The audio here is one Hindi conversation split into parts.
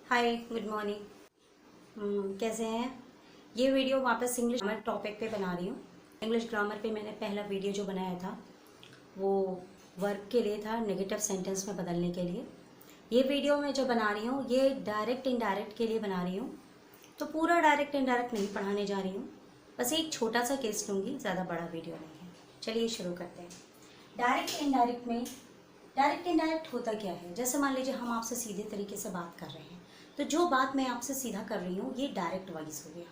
हाय, गुड मॉर्निंग। कैसे हैं? ये वीडियो वापस इंग्लिश ग्रामर टॉपिक पे बना रही हूँ। इंग्लिश ग्रामर पे मैंने पहला वीडियो जो बनाया था वो वर्ब के लिए था, नेगेटिव सेंटेंस में बदलने के लिए। ये वीडियो मैं जो बना रही हूँ ये डायरेक्ट इनडायरेक्ट के लिए बना रही हूँ। तो पूरा डायरेक्ट इनडायरेक्ट नहीं पढ़ाने जा रही हूँ, बस एक छोटा सा केस लूँगी, ज़्यादा बड़ा वीडियो नहीं है। चलिए शुरू करते हैं। डायरेक्ट इनडायरेक्ट में डायरेक्ट इनडायरेक्ट होता क्या है? जैसे मान लीजिए हम आपसे सीधे तरीके से बात कर रहे हैं, तो जो बात मैं आपसे सीधा कर रही हूँ ये डायरेक्ट वॉइस हो गया।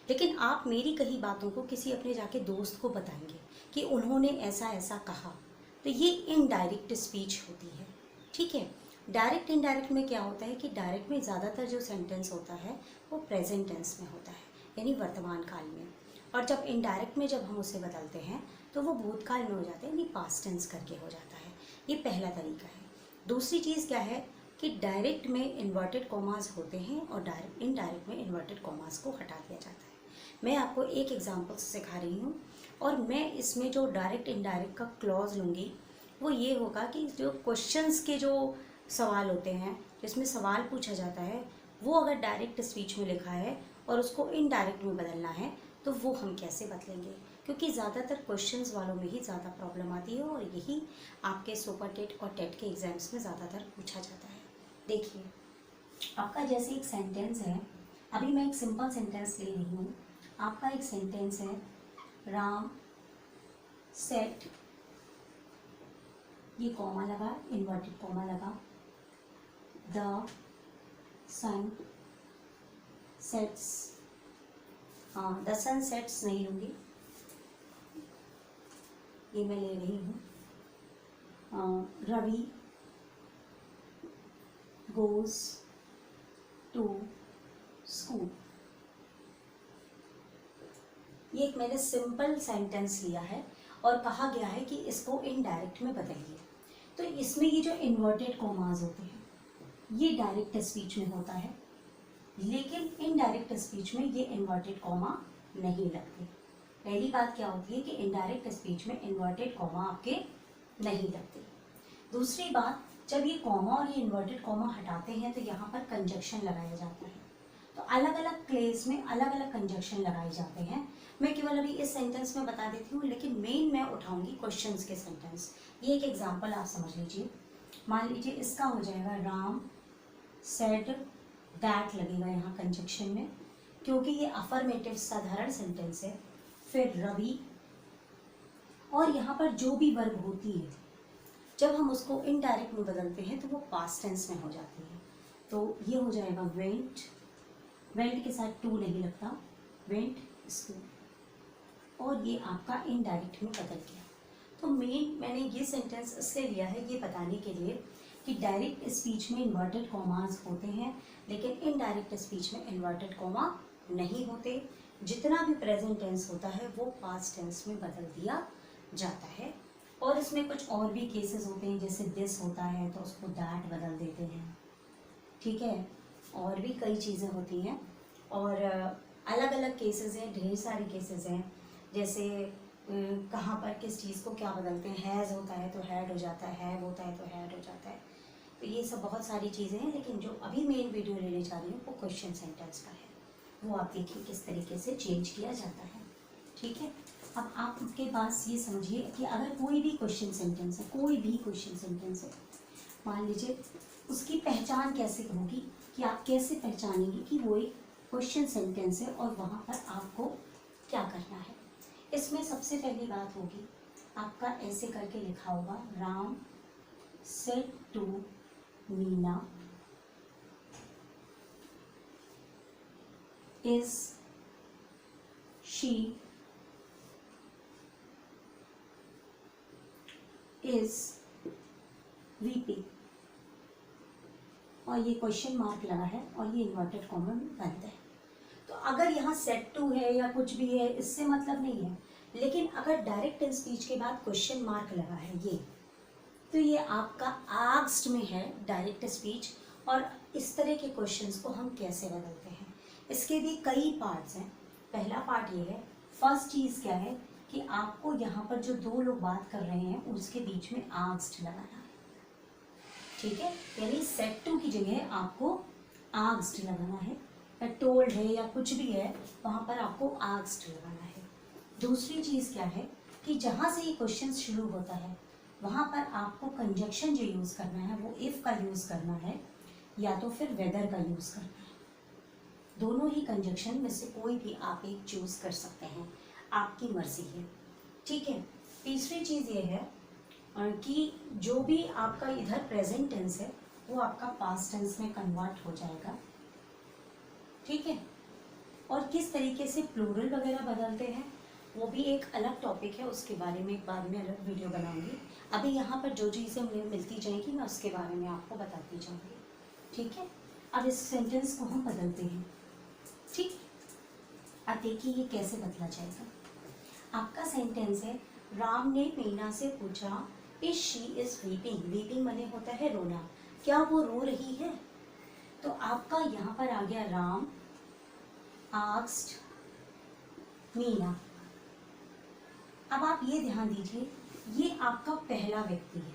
लेकिन आप मेरी कही बातों को किसी अपने जाके दोस्त को बताएंगे कि उन्होंने ऐसा ऐसा कहा, तो ये इनडायरेक्ट स्पीच होती है। ठीक है। डायरेक्ट इनडायरेक्ट में क्या होता है कि डायरेक्ट में ज़्यादातर जो सेंटेंस होता है वो प्रेजेंट टेंस में होता है, यानी वर्तमान काल में। और जब इनडायरेक्ट में जब हम उसे बदलते हैं तो वो भूतकाल में हो जाता है, यानी पास्ट टेंस करके हो जाता है। ये पहला तरीका है। दूसरी चीज़ क्या है कि डायरेक्ट में इन्वर्टेड कॉमास होते हैं और डायरेक्ट इनडायरेक्ट में इन्वर्टेड कॉमास को हटा दिया जाता है। मैं आपको एक एग्जांपल सिखा रही हूँ और मैं इसमें जो डायरेक्ट इनडायरेक्ट का क्लॉज लूँगी वो ये होगा कि जो क्वेश्चंस के जो सवाल होते हैं, जिसमें सवाल पूछा जाता है, वो अगर डायरेक्ट स्पीच में लिखा है और उसको इनडायरेक्ट में बदलना है तो वो हम कैसे बदलेंगे? क्योंकि ज़्यादातर क्वेश्चंस वालों में ही ज़्यादा प्रॉब्लम आती है और यही आपके सुपर टेट और टेट के एग्जाम्स में ज़्यादातर पूछा जाता है। देखिए, आपका जैसे एक सेंटेंस है, अभी मैं एक सिंपल सेंटेंस ले रही हूँ। आपका एक सेंटेंस है, राम सेट, ये कॉमा लगा, इन्वर्टेड कॉमा लगा, द सन सेट्स, हाँ द सन सेट्स नहीं लूँगी, ये मैं ले रही हूँ, रवि गोज टू स्कूल। ये एक मैंने सिंपल सेंटेंस लिया है और कहा गया है कि इसको इनडायरेक्ट में बदलिए। तो इसमें ये जो इन्वर्टेड कॉमास होते हैं ये डायरेक्ट स्पीच में होता है, लेकिन इनडायरेक्ट स्पीच में ये इन्वर्टेड कॉमा नहीं लगते। पहली बात क्या होती है कि इनडायरेक्ट स्पीच में इन्वर्टेड कॉमा आपके नहीं लगते। दूसरी बात, जब ये कॉमा और ये इन्वर्टेड कॉमा हटाते हैं तो यहाँ पर कंजक्शन लगाया जाता है। तो अलग अलग प्लेस में अलग अलग कंजक्शन लगाए जाते हैं। मैं केवल अभी इस सेंटेंस में बता देती हूँ, लेकिन मेन मैं उठाऊंगी क्वेश्चंस के सेंटेंस। ये एक एग्जांपल आप समझ लीजिए। मान लीजिए इसका हो जाएगा, राम सेड दैट लगेगा यहाँ कंजक्शन में, क्योंकि ये अफर्मेटिव साधारण सेंटेंस है। फिर रवि, और यहाँ पर जो भी वर्ब होती है जब हम उसको इनडायरेक्ट में बदलते हैं तो वो पास्ट टेंस में हो जाती है। तो ये हो जाएगा वेंट, वेंट के साथ टू नहीं लगता, वेंट स्कूल, और ये आपका इनडायरेक्ट में बदल गया। तो मेन मैंने ये सेंटेंस इसलिए लिया है ये बताने के लिए कि डायरेक्ट स्पीच में इन्वर्टेड कॉमास होते हैं, लेकिन इनडायरेक्ट स्पीच में इन्वर्टेड कॉमा नहीं होते। जितना भी प्रेजेंट टेंस होता है वो पास्ट टेंस में बदल दिया जाता है। और इसमें कुछ और भी केसेस होते हैं, जैसे दिस होता है तो उसको दैट बदल देते हैं। ठीक है, और भी कई चीज़ें होती हैं और अलग अलग केसेस हैं, ढेर सारे केसेस हैं। जैसे कहाँ पर किस चीज़ को क्या बदलते हैं, हैज़ होता है तो हैड हो जाता है, हैव होता है तो हैड हो जाता है। तो ये सब बहुत सारी चीज़ें हैं, लेकिन जो अभी मेन वीडियो लेने जा रही हूँ वो क्वेश्चन सेंटेंस का है। वो आप देखिए किस तरीके से चेंज किया जाता है। ठीक है, अब आपके पास ये समझिए कि अगर कोई भी क्वेश्चन सेंटेंस है, कोई भी क्वेश्चन सेंटेंस है, मान लीजिए, उसकी पहचान कैसे होगी, कि आप कैसे पहचानेंगे कि वो एक क्वेश्चन सेंटेंस है और वहाँ पर आपको क्या करना है। इसमें सबसे पहली बात होगी, आपका ऐसे करके लिखा होगा, Ram said to Meena is she is weeping, और ये क्वेश्चन मार्क लगा है और ये इन्वर्टेड कॉमा बंद है। तो अगर यहाँ सेट टू है या कुछ भी है इससे मतलब नहीं है, लेकिन अगर डायरेक्ट स्पीच के बाद क्वेश्चन मार्क लगा है ये, तो ये आपका आस्क्ड में है डायरेक्ट स्पीच। और इस तरह के क्वेश्चंस को हम कैसे बदलते हैं, इसके भी कई पार्ट्स हैं। पहला पार्ट ये है, फर्स्ट चीज़ क्या है कि आपको यहाँ पर जो दो लोग बात कर रहे हैं उसके बीच में आस्क्ड लगाना है। ठीक है, यानी सेट टू की जगह आपको आस्क्ड लगाना है, या टोल्ड है या कुछ भी है वहाँ पर आपको आस्क्ड लगाना है। दूसरी चीज़ क्या है कि जहाँ से ये क्वेश्चन शुरू होता है वहाँ पर आपको कंजक्शन जो यूज़ करना है वो इफ़ का यूज़ करना है या तो फिर वेदर का यूज़ करना है। दोनों ही कंजक्शन में से कोई भी आप एक चूज़ कर सकते हैं, आपकी मर्जी है, ठीक है। तीसरी चीज़ ये है कि जो भी आपका इधर प्रेजेंट टेंस है वो आपका पास्ट टेंस में कन्वर्ट हो जाएगा, ठीक है। और किस तरीके से प्लूरल वगैरह बदलते हैं वो भी एक अलग टॉपिक है, उसके बारे में एक बाद में अलग वीडियो बनाऊंगी। अभी यहाँ पर जो चीज़ें मुझे मिलती जाएंगी मैं उसके बारे में आपको बताती जाऊँगी, ठीक है। अब इस सेंटेंस को हम बदलते हैं, ठीक। अब देखिए ये कैसे बदला जाएगा। आपका सेंटेंस है, राम ने मीना से पूछा is she is weeping. Weeping माने होता है रोना, क्या वो रो रही है। तो आपका यहाँ पर आ गया राम आस्क्ड मीना। अब आप ये ध्यान दीजिए, ये आपका पहला व्यक्ति है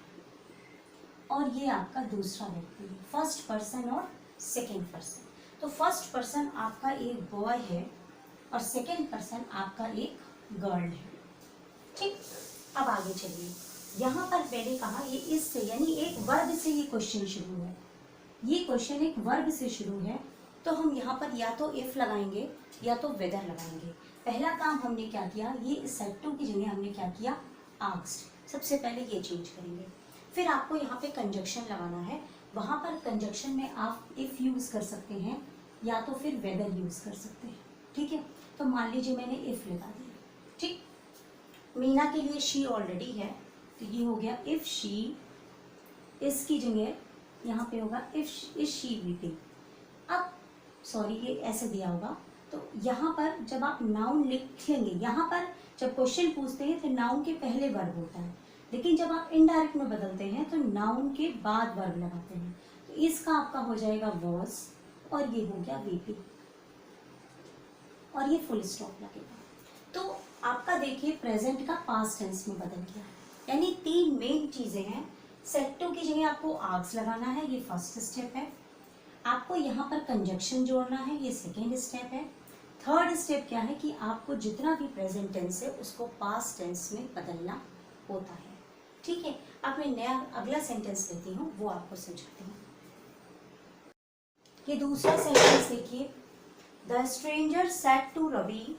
और ये आपका दूसरा व्यक्ति है, फर्स्ट पर्सन और सेकेंड पर्सन। तो फर्स्ट पर्सन आपका एक बॉय है और सेकेंड पर्सन आपका एक गर्ल है, ठीक। अब आगे चलिए, यहाँ पर मैंने कहा ये इससे यानी एक वर्ब से ये क्वेश्चन शुरू है, ये क्वेश्चन एक वर्ब से शुरू है, तो हम यहाँ पर या तो इफ लगाएंगे या तो वेदर लगाएंगे। पहला काम हमने क्या किया, ये सेट टू की जगह हमने क्या किया, आस्क्ड। सबसे पहले ये चेंज करेंगे, फिर आपको यहाँ पे कंजक्शन लगाना है। वहाँ पर कंजक्शन में आप इफ यूज़ कर सकते हैं या तो फिर वेदर यूज़ कर सकते हैं, ठीक है। तो मान लीजिए मैंने इफ लगा दिया, ठीक। मीना के लिए शी ऑलरेडी है तो ये हो गया इफ शी, इसकी जगह यहाँ पे होगा इफ इज शी वीपिंग। अब सॉरी ये ऐसे दिया होगा, तो यहाँ पर जब आप नाउन लिखेंगे, यहाँ पर जब क्वेश्चन पूछते हैं तो नाउन के पहले वर्ब होता है, लेकिन जब आप इनडायरेक्ट में बदलते हैं तो नाउन के बाद वर्ब लगाते हैं। तो इसका आपका हो जाएगा वॉज और ये हो गया वीपी और ये फुल स्टॉप लगेगा। तो आपका देखिए प्रेजेंट का पास्ट टेंस में बदल गया, यानी तीन मेन चीजें हैं। सेट टू की जगह आपको आग्स लगाना है, ये फर्स्ट स्टेप है। आपको यहाँ पर कंजक्शन जोड़ना है, ये सेकेंड स्टेप है। थर्ड स्टेप क्या है कि आपको जितना भी प्रेजेंट टेंस है उसको पास्ट टेंस में बदलना होता है, ठीक है। अब मैं नया अगला सेंटेंस लेती हूँ, वो आपको समझाती हूँ। ये दूसरा सेंटेंस देखिए, the stranger said to Ravi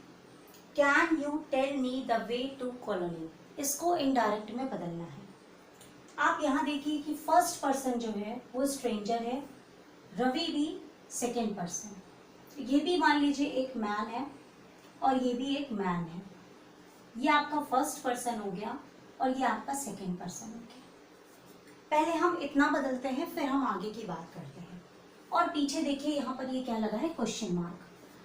can you tell me the way to colony. इसको इनडायरेक्ट में बदलना है। आप यहाँ देखिए कि फर्स्ट पर्सन जो है वो स्ट्रेंजर है, रवि भी सेकेंड पर्सन, ये भी मान लीजिए एक मैन है और ये भी एक मैन है। ये आपका फर्स्ट पर्सन हो गया और ये आपका सेकेंड पर्सन हो गया। पहले हम इतना बदलते हैं फिर हम आगे की बात करते हैं। और पीछे देखिए यहाँ पर ये क्या लगा है, क्वेश्चन मार्क।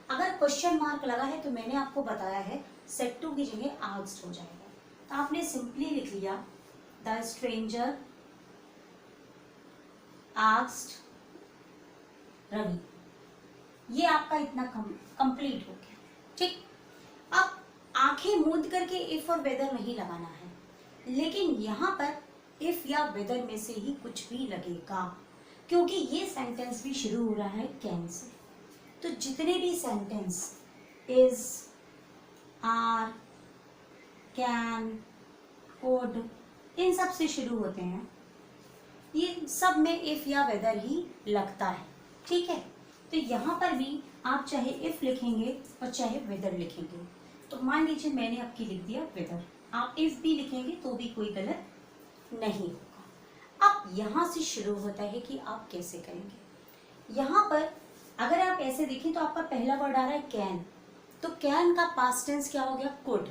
अगर क्वेश्चन मार्क लगा है तो मैंने आपको बताया है सेट टू की जगह आस्क्ड हो जाएगा। तो आपने सिंपली लिख लिया द स्ट्रेंजर आस्क्ड रवि। ये आपका इतना कंप्लीट हो गया, ठीक। अब आंखें मूंद करके इफ और वेदर नहीं लगाना है, लेकिन यहाँ पर इफ या वेदर में से ही कुछ भी लगेगा, क्योंकि ये सेंटेंस भी शुरू हो रहा है कैन से। तो जितने भी sentence is, are, can, could, इन सब से शुरू होते हैं, ये सब में इफ या वेदर ही लगता है, ठीक है। तो यहाँ पर भी आप चाहे इफ लिखेंगे और चाहे वेदर लिखेंगे। तो मान लीजिए मैंने आपकी लिख दिया वेदर, आप इफ भी लिखेंगे तो भी कोई गलत नहीं होगा। अब यहाँ से शुरू होता है कि आप कैसे करेंगे। यहाँ पर अगर आप ऐसे देखें तो आपका पहला वर्ड आ रहा है कैन, तो कैन का पास्ट टेंस क्या हो गया, कुड।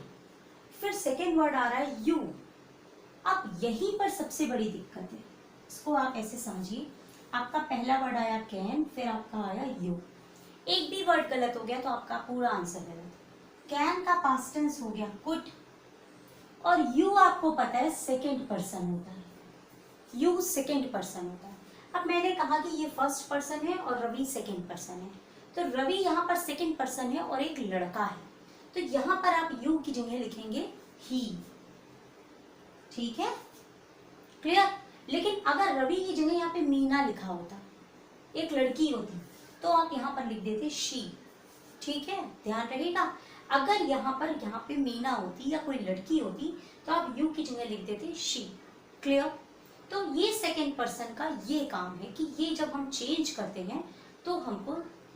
फिर सेकेंड वर्ड आ रहा है यू। अब यहीं पर सबसे बड़ी दिक्कत है, इसको आप ऐसे समझिए, आपका पहला वर्ड आया कैन, फिर आपका आया यू। एक भी वर्ड गलत हो गया तो आपका पूरा आंसर गलत। कैन का पास्ट टेंस हो गया कुड और यू आपको पता है सेकेंड पर्सन होता है, यू सेकेंड पर्सन होता है। अब मैंने कहा कि ये फर्स्ट पर्सन है और रवि सेकेंड पर्सन है, तो रवि यहाँ पर सेकेंड पर्सन है और एक लड़का है, तो यहाँ पर आप यू की जगह लिखेंगे ही, ठीक है, क्लियर। लेकिन अगर रवि की जगह यहाँ पे मीना लिखा होता, एक लड़की होती, तो आप यहाँ पर लिख देते शी। ठीक है, ध्यान रहेगा। अगर यहाँ पे मीना होती या कोई लड़की होती तो आप यू की जगह लिख देते शी। क्लियर? तो ये सेकेंड पर्सन का ये काम है कि ये जब हम चेंज करते हैं तो हमको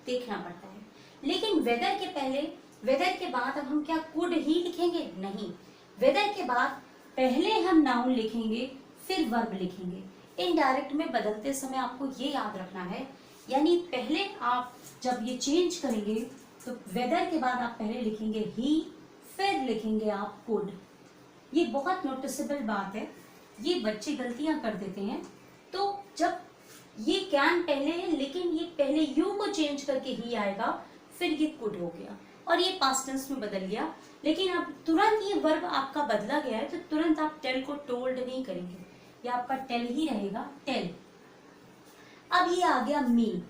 देखना पड़ता है। लेकिन वेदर के पहले, वेदर के बाद अब हम क्या कुड ही लिखेंगे? नहीं, वेदर के बाद पहले हम नाउन लिखेंगे फिर वर्ब लिखेंगे। इनडायरेक्ट में बदलते समय आपको ये याद रखना है, यानी पहले आप जब ये चेंज करेंगे तो वेदर के बाद आप पहले लिखेंगे ही, फिर लिखेंगे आप कुड। ये बहुत नोटिसेबल बात है, ये बच्चे गलतियां कर देते हैं। तो जब ये कैन पहले है लेकिन ये पहले यू को चेंज करके ही आएगा, फिर ये कुड हो गया और ये पास्ट टेंस में बदल गया। लेकिन अब तुरंत ये वर्ब आपका बदला गया है तो तुरंत आप टेल को टोल्ड नहीं करेंगे, ये आपका टेल ही रहेगा, टेल। अब ये आ गया मी।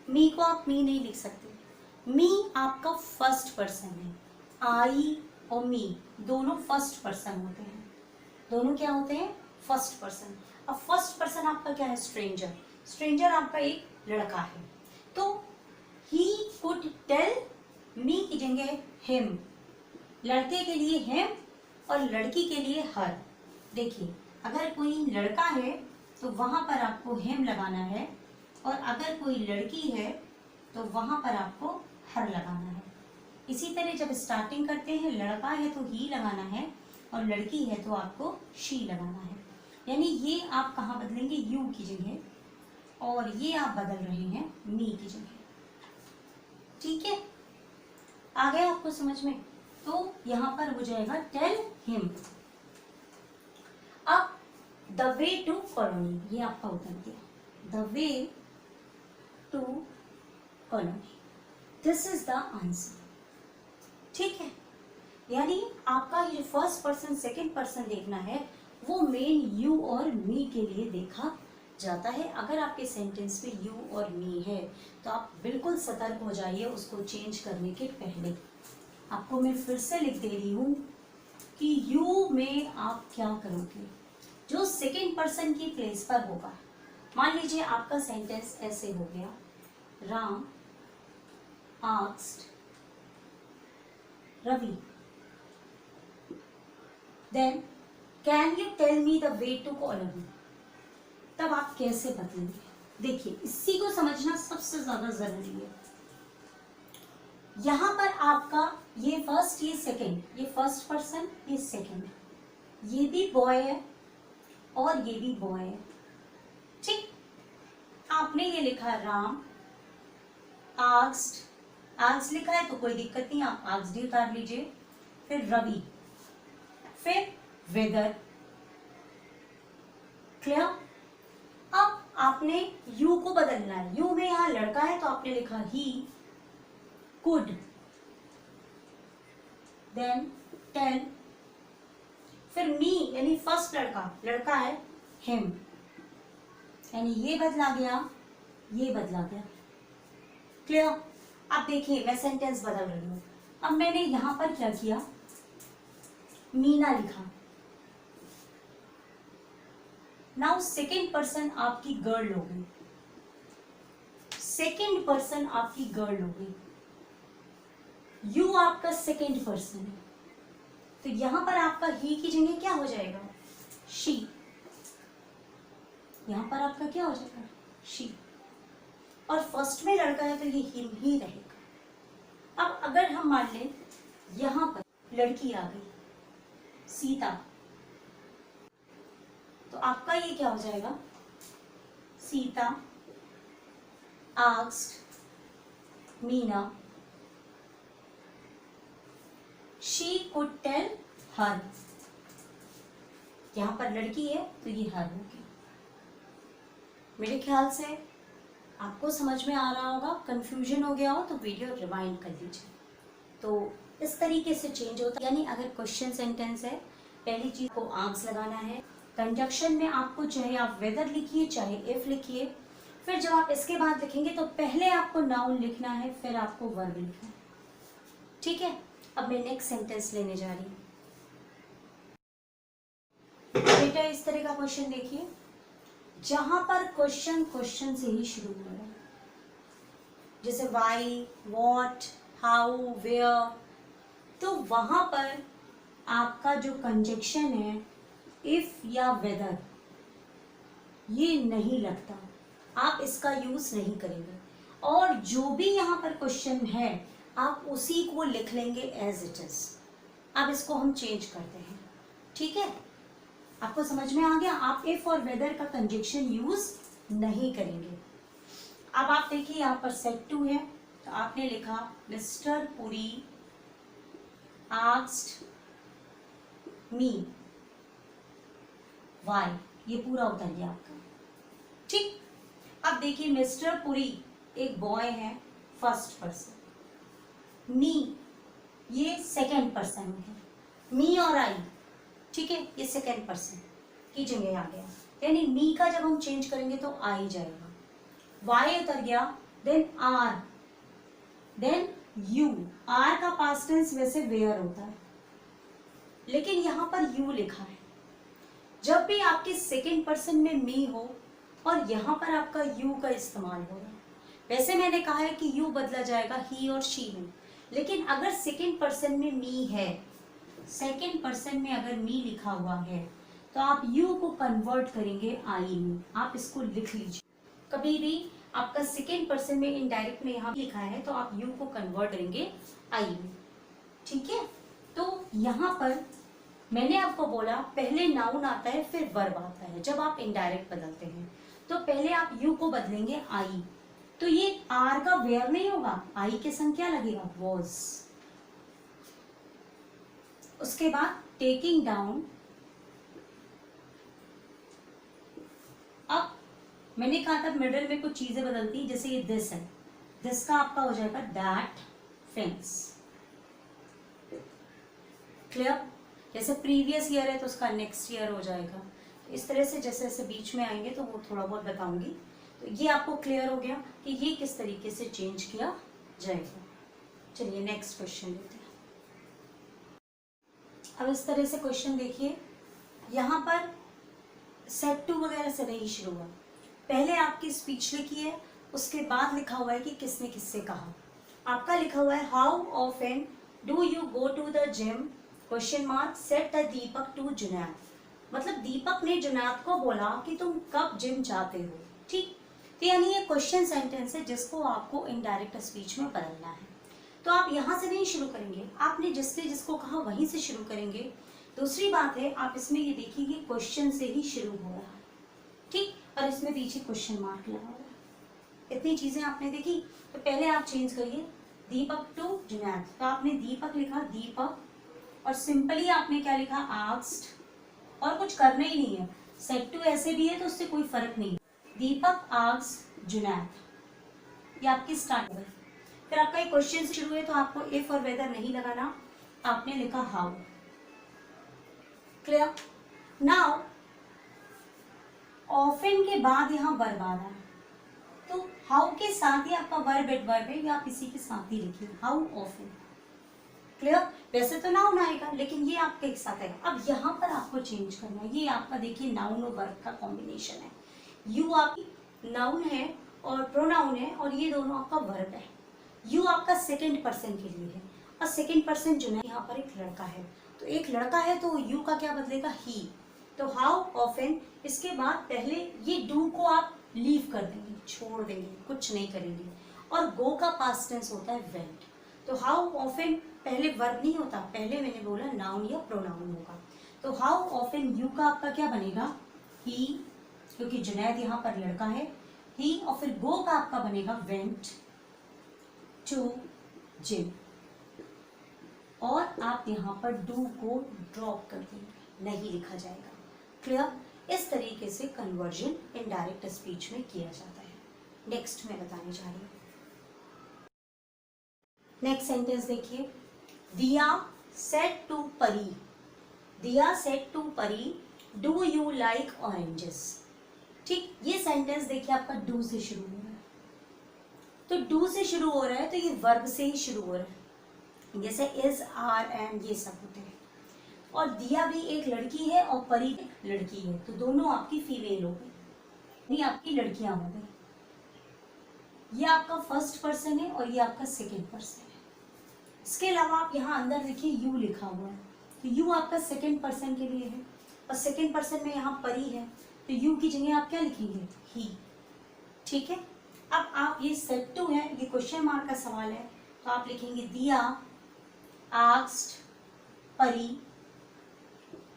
मी को आप मी नहीं लिख सकते, मी आपका फर्स्ट पर्सन है। आई और मी दोनों फर्स्ट पर्सन होते हैं, दोनों क्या होते हैं? First person. अब फर्स्ट पर्सन आपका क्या है? स्ट्रेंजर। स्ट्रेंजर आपका एक लड़का है, तो ही कुड टेल मी की जगह हिम। लड़के के लिए हिम और लड़की के लिए हर। देखिए, अगर कोई लड़का है तो वहां पर आपको हिम लगाना है और अगर कोई लड़की है तो वहां पर आपको हर लगाना है। इसी तरह जब स्टार्टिंग करते हैं, लड़का है तो ही लगाना है और लड़की है तो आपको शी लगाना है। यानी ये आप कहाँ बदलेंगे? यू की जगह, और ये आप बदल रहे हैं मी की जगह। ठीक है, आ गया आपको समझ में? तो यहाँ पर हो जाएगा टेल हिम। अब द वे टू कॉलोनी, ये आपका उत्तर दिया, the way to colony, this is the answer. ठीक है, यानी आपका ये फर्स्ट पर्सन सेकंड पर्सन देखना है वो मेन यू और मी के लिए देखा जाता है। अगर आपके सेंटेंस में यू और मी है तो आप बिल्कुल सतर्क हो जाइए उसको चेंज करने के पहले। आपको मैं फिर से लिख दे रही हूँ कि यू में आप क्या करोगे, जो सेकंड पर्सन की प्लेस पर होगा। मान लीजिए आपका सेंटेंस ऐसे हो गया, Ram asked Ravi, then can you tell me the way to colony. तब आप कैसे बदलेंगे? देखिए, इसी को समझना सबसे ज्यादा जरूरी है। यहां पर आपका ये फर्स्ट, ये सेकंड, ये फर्स्ट पर्सन, ये सेकंड, ये भी बॉय है और ये भी बॉय है। ठीक, आपने ये लिखा राम आस्क्ड, आस्क्ड लिखा है तो कोई दिक्कत नहीं, आप आस्क्ड ही उतार लीजिए। फिर रवि, फिर वेदर। क्लियर? अब आपने यू को बदलना है। यू में यहां लड़का है तो आपने लिखा ही कुड, देन टेल, फिर मी यानी फर्स्ट लड़का, लड़का है हिम, यानी ये बदला गया, ये बदला गया। क्लियर? अब देखिए मैं सेंटेंस बदल रही हूं। अब मैंने यहां पर क्या किया, मीना लिखा। नाउ सेकेंड पर्सन आपकी गर्ल हो गई, सेकेंड पर्सन आपकी गर्ल हो गई, यू आपका सेकेंड पर्सन है, तो यहां पर आपका ही की जगह क्या हो जाएगा? शी। यहां पर आपका क्या हो जाएगा? शी। और फर्स्ट में लड़का है तो ये हिम ही रहेगा। अब अगर हम मान लें यहां पर लड़की आ गई, सीता, तो आपका ये क्या हो जाएगा? Sita asked Meena, she could tell her. यहां पर लड़की है तो ये हर होगी। मेरे ख्याल से आपको समझ में आ रहा होगा। कंफ्यूजन हो गया हो तो वीडियो रिवाइंड कर लीजिए। तो इस तरीके से चेंज होता है। यानी अगर क्वेश्चन सेंटेंस है, पहली चीज को आंक्स लगाना है। कंजक्शन में आपको चाहे आप वेदर लिखिए चाहे इफ लिखिए, फिर जब आप इसके बाद लिखेंगे तो पहले आपको नाउन लिखना है फिर आपको वर्ब लिखना है। ठीक है, अब मैं नेक्स्ट सेंटेंस लेने जा रही हूँ। बेटा इस तरह का क्वेश्चन देखिए, जहां पर क्वेश्चन से ही शुरू हो रहा है, जैसे वाई, वॉट, हाउ, वेयर, तो वहां पर आपका जो कंजक्शन है इफ या वेदर ये नहीं लगता, आप इसका यूज नहीं करेंगे। और जो भी यहाँ पर क्वेश्चन है आप उसी को लिख लेंगे एज इट इज। अब इसको हम चेंज करते हैं, ठीक है? आपको समझ में आ गया? आप इफ और वेदर का कंजक्शन यूज नहीं करेंगे। अब आप देखिए यहाँ पर सेट टू है, तो आपने लिखा mister Puri asked me why, ये पूरा उतर गया आपका, ठीक। अब देखिए मिस्टर पुरी एक बॉय है, फर्स्ट पर्सन, मी ये सेकेंड पर्सन है, मी और आई, ठीक है, ये सेकेंड पर्सन की जगह आ गया, यानी मी का जब हम चेंज करेंगे तो आई जाएगा, वाई उतर गया, then are, then you. Are का पास्ट टेंस वैसे वेयर होता है, लेकिन यहां पर यू लिखा है। जब भी आपके सेकेंड पर्सन में मी हो और यहाँ पर आपका यू का इस्तेमाल हो रहा है, वैसे मैंने कहा है कि यू बदला जाएगा ही और शी में, लेकिन अगर सेकेंड पर्सन में मी है, सेकेंड पर्सन में अगर मी लिखा हुआ है तो आप यू को कन्वर्ट करेंगे आई में। आप इसको लिख लीजिए, कभी भी आपका सेकेंड पर्सन में इनडायरेक्ट में यहाँ लिखा है तो आप यू को कन्वर्ट करेंगे आई में, ठीक है? तो यहाँ पर मैंने आपको बोला पहले नाउन आता है फिर वर्ब आता है जब आप इनडायरेक्ट बदलते हैं, तो पहले आप यू को बदलेंगे आई, तो ये आर का वेयर नहीं होगा, आई के संग क्या लगेगा, वॉज। उसके बाद टेकिंग डाउन, अब मैंने कहा था मिडिल में कुछ चीजें बदलती, जैसे ये दिस है, दिस का आपका हो जाएगा दैट फेंस, क्लियर? जैसे प्रीवियस ईयर है तो उसका नेक्स्ट ईयर हो जाएगा। इस तरह से जैसे जैसे बीच में आएंगे तो वो थोड़ा बहुत बताऊंगी। तो ये आपको क्लियर हो गया कि ये किस तरीके से चेंज किया जाएगा। चलिए नेक्स्ट क्वेश्चन लेते हैं। अब इस तरह से क्वेश्चन देखिए, यहाँ पर सेट टू वगैरह से नहीं शुरू हुआ, पहले आपकी स्पीच लिखी है, उसके बाद लिखा हुआ है कि किसने किससे कहा। आपका लिखा हुआ है how often do you go to the gym question mark said the Deepak to Junaid, मतलब दीपक ने जुनैद को बोला कि तुम कब जिम जाते हो, ठीक। तो यानी ये क्वेश्चन सेंटेंस है जिसको आपको इनडायरेक्ट स्पीच में बदलना है। तो आप यहाँ से नहीं शुरू करेंगे, आपने जिसने जिसको कहा वहीं से शुरू करेंगे। दूसरी बात है आप इसमें ये देखिए कि क्वेश्चन से ही शुरू हो रहा है, ठीक, और इसमें पीछे क्वेश्चन मार्क लगा हुआ है। इतनी चीजें आपने देखी, तो पहले आप चेंज करिए दीपक टू जुनैद, तो आपने दीपक लिखा दीपक, और सिंपली आपने क्या लिखा आस्क्ड, और कुछ करना ही नहीं है, सेट टू ऐसे भी है तो उससे कोई फर्क नहीं। दीपक आस्क्ड जुनैद, ये आपकी स्टार्ट है। फिर आपका एक क्वेश्चन से शुरू है तो आपको इफ और वेदर नहीं लगाना, आपने लिखा हाउ, क्लियर? नाउ ऑफन के बाद यहाँ वर्ब आ रहा है, तो हाउ के साथ ही आपका वर्ब एडवर्ब है, या आप इसी के साथ ही लिखिए हाउ ऑफन, क्लियर? वैसे तो नाउन आएगा लेकिन ये आपके एक साथ है। अब यहाँ पर आपको चेंज करना है, ये आपका देखिए नाउन और वर्ब का कॉम्बिनेशन है, यू आपकी नाउन है और प्रोनाउन है, और ये दोनों आपका वर्ब है। यू आपका सेकंड पर्सन के लिए है, और सेकंड पर्सन जो है यहाँ पर एक लड़का है, तो एक लड़का है तो यू का क्या बदलेगा ही, तो हाउ ऑफन, इसके बाद पहले ये डू को आप लीव कर देंगे, छोड़ देंगे, कुछ नहीं करेंगे, और गो का पास्ट टेंस होता है वेंट। तो हाउ ऑफन पहले वर्ब नहीं होता, पहले मैंने बोला नाउन या प्रोनाउन होगा, तो हाउ ऑफन यू का आपका क्या बनेगा ही, क्योंकि जुनैद यहाँ पर लड़का है, ही, और फिर गो का आपका बनेगा वेंट टू जिम, और आप यहाँ पर डू को ड्रॉप कर देंगे, नहीं लिखा जाएगा, क्लियर? इस तरीके से कन्वर्जन इनडायरेक्ट स्पीच में किया जाता है। नेक्स्ट मैं बताने जा रही हूँ। नेक्स्ट सेंटेंस देखिए, दिया सेड टू परी, दिया सेड टू परी डू यू लाइक ऑरेंजेस, ठीक। ये सेंटेंस देखिए आपका डू से शुरू हो रहा है, तो डू से शुरू हो रहा है तो ये वर्ब से ही शुरू हो रहा है, जैसे इज, आर, एंड ये सब होते हैं। और दिया भी एक लड़की है और परी लड़की है, तो दोनों आपकी फीमेल हो गई, नहीं आपकी लड़कियां हो गई, ये आपका फर्स्ट पर्सन है और ये आपका सेकेंड पर्सन है। इसके अलावा आप यहाँ अंदर देखिए यू लिखा हुआ है, तो यू आपका सेकेंड पर्सन के लिए है और सेकेंड पर्सन में यहाँ परी है, तो यू की जगह आप क्या लिखेंगे, ही। ठीक है, अब आप ये सेट टू है, ये क्वेश्चन मार्क का सवाल है, तो आप लिखेंगे दिया आस्क्ड परी,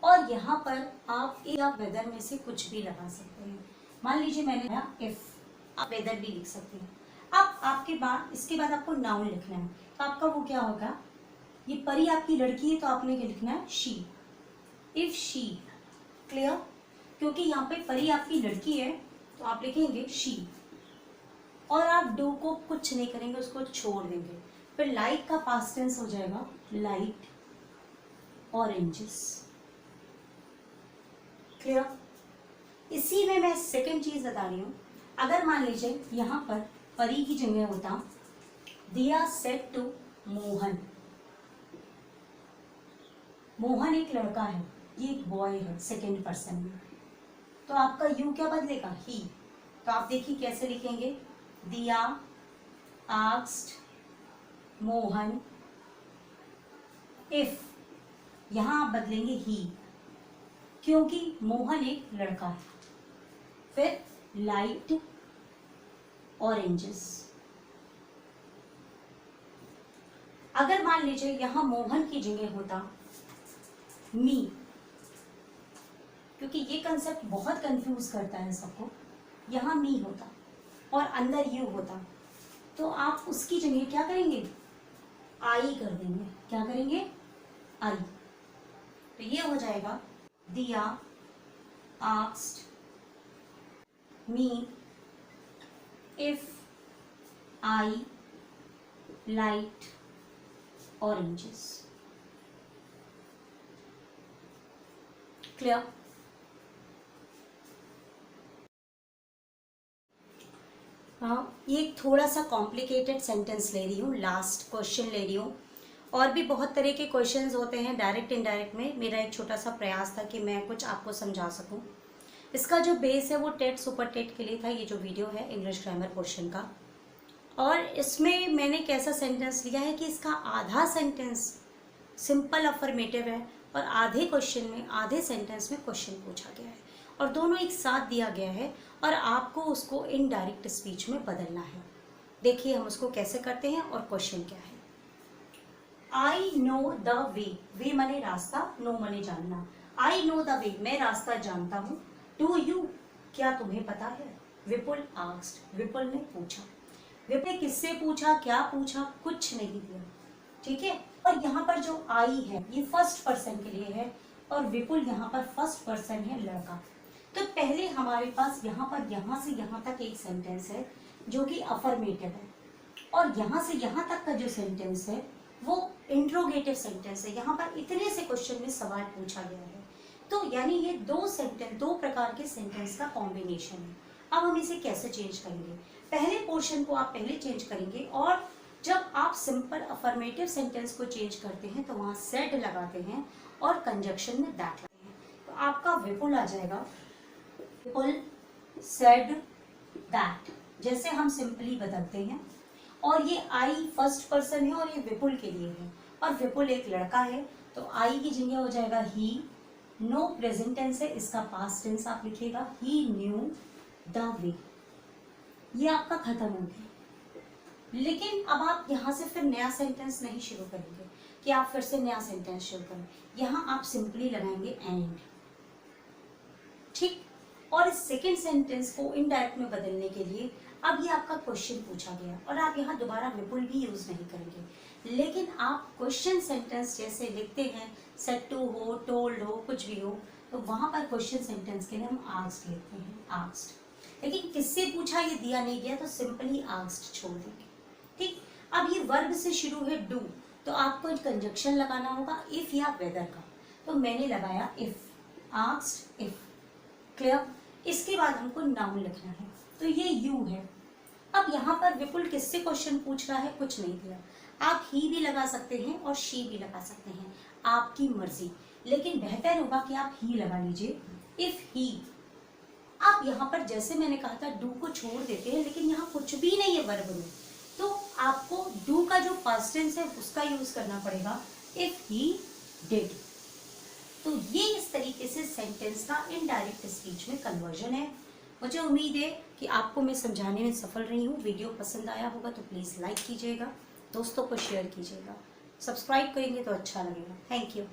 और यहाँ पर आप या वेदर में से कुछ भी लगा सकते हैं। मान लीजिए मैंने लिखा इफ, आप वेदर भी लिख सकते हैं। अब आपके बाद इसके बाद आपको नाउन लिखना है, तो आपका वो क्या होगा, ये परी आपकी लड़की है तो आपने क्या लिखना है, शी। इफ शी, क्लियर, क्योंकि यहाँ पे परी आपकी लड़की है तो आप लिखेंगे शी, और आप डू को कुछ नहीं करेंगे, उसको छोड़ देंगे। फिर लाइट का पास्ट टेंस हो जाएगा लाइट ऑरेंजेस, क्लियर। इसी में मैं सेकंड चीज बता रही हूँ, अगर मान लीजिए यहाँ पर परी की जगह होता दिया सेड टू मोहन, मोहन एक लड़का है, ये एक बॉय है सेकेंड पर्सन में, तो आपका यू क्या बदलेगा, ही। तो आप देखिए कैसे लिखेंगे, दिया आस्क्ड मोहन इफ, यहां आप बदलेंगे ही, क्योंकि मोहन एक लड़का है। फिर लाइट ऑरेंजेस, अगर मान लीजिए यहां मोहन की जगह होता मी, क्योंकि ये कंसेप्ट बहुत कंफ्यूज करता है सबको, यहाँ मी होता और अंदर यू होता, तो आप उसकी जगह क्या करेंगे, आई कर देंगे। क्या करेंगे, आई। तो ये हो जाएगा दिया asked me if I light oranges, clear. ये एक थोड़ा सा कॉम्प्लिकेटेड सेंटेंस ले रही हूँ, लास्ट क्वेश्चन ले रही हूँ। और भी बहुत तरह के क्वेश्चंस होते हैं डायरेक्ट इनडायरेक्ट में, मेरा एक छोटा सा प्रयास था कि मैं कुछ आपको समझा सकूं। इसका जो बेस है वो टेट सुपर टेट के लिए था, ये जो वीडियो है इंग्लिश ग्रामर पोर्शन का। और इसमें मैंने कैसा सेंटेंस लिया है कि इसका आधा सेंटेंस सिंपल अफर्मेटिव है और आधे क्वेश्चन में, आधे सेंटेंस में क्वेश्चन पूछा गया है और दोनों एक साथ दिया गया है और आपको उसको इनडायरेक्ट स्पीच में बदलना है। देखिए हम उसको कैसे करते हैं और क्वेश्चन क्या है। आई नो द वे, वे मने रास्ता, नो मने जानना। आई नो द वे, मैं रास्ता जानता हूँ। डू यू, क्या तुम्हें पता है। विपुल आस्क्ड, विपुल ने पूछा। विपुल ने किससे पूछा, क्या पूछा, कुछ नहीं दिया, ठीक है। और यहाँ पर जो आई है ये फर्स्ट पर्सन के लिए है और विपुल यहाँ पर फर्स्ट पर्सन है, लड़का। तो पहले हमारे पास यहाँ पर यहाँ से यहाँ तक एक सेंटेंस है जो कि अफर्मेटिव है और यहाँ से यहाँ तक का जो सेंटेंस है वो इंट्रोगेटिव सेंटेंस है। यहाँ पर इतने से क्वेश्चन में सवाल पूछा गया है, तो यानी ये दो सेंटेंस, दो प्रकार के सेंटेंस का कॉम्बिनेशन है। अब हम इसे कैसे चेंज करेंगे, पहले पोर्शन को आप पहले चेंज करेंगे और जब आप सिंपल अफर्मेटिव सेंटेंस को चेंज करते हैं तो वहां सेड लगाते हैं और कंजक्शन में दैट लगाते हैं, तो आपका विपुल आ जाएगा, विपुल सेड दैट, जैसे हम सिंपली बदलते हैं। और ये आई फर्स्ट पर्सन है और ये विपुल के लिए है और विपुल एक लड़का है, तो आई की जगह हो जाएगा ही। नो प्रेजेंट टेंस है, इसका पास्ट टेंस आप लिखिएगा, ही न्यू द वे। ये आपका खत्म हो गया। लेकिन अब आप यहाँ से फिर नया सेंटेंस नहीं शुरू करेंगे कि आप फिर से नया सेंटेंस शुरू करें, यहाँ आप सिंपली लगाएंगे एंड, ठीक। और इस सेकेंड सेंटेंस को इनडायरेक्ट में बदलने के लिए अब ये आपका क्वेश्चन पूछा गया और आप यहाँ दोबारा विपुल भी यूज नहीं करेंगे, लेकिन आप क्वेश्चन सेंटेंस जैसे लिखते हैं, सेड टू हो, टोल्ड हो, कुछ भी हो, तो वहां पर क्वेश्चन सेंटेंस के लिए हम आस्क्ड लिखते हैं, आस्क्ड। लेकिन किससे पूछा ये दिया नहीं गया तो सिंपली आस्क्ड छोड़ देंगे, ठीक। अब ये वर्ब से शुरू है डू, तो आपको एक कंजक्शन लगाना होगा इफ या वेदर का, तो मैंने लगाया इफ, आस्क्ड इफ, क्लियर। इसके बाद हमको नाउन लिखना है, तो ये यू है। अब यहाँ पर विपुल किससे क्वेश्चन पूछ रहा है, कुछ नहीं दिया, आप ही भी लगा सकते हैं और शी भी लगा सकते हैं, आपकी मर्जी, लेकिन बेहतर होगा कि आप ही लगा लीजिए, इफ ही। अब यहाँ पर जैसे मैंने कहा था डू को छोड़ देते हैं, लेकिन यहाँ कुछ भी नहीं है वर्ब में, तो आपको डू का जो पास्ट टेंस है उसका यूज करना पड़ेगा, इफ ही डिड। तो ये इस तरीके से सेंटेंस का इनडायरेक्ट स्पीच में कन्वर्जन है। मुझे उम्मीद है कि आपको मैं समझाने में सफल रही हूँ। वीडियो पसंद आया होगा तो प्लीज़ लाइक कीजिएगा, दोस्तों को शेयर कीजिएगा, सब्सक्राइब करेंगे तो अच्छा लगेगा। Thank you.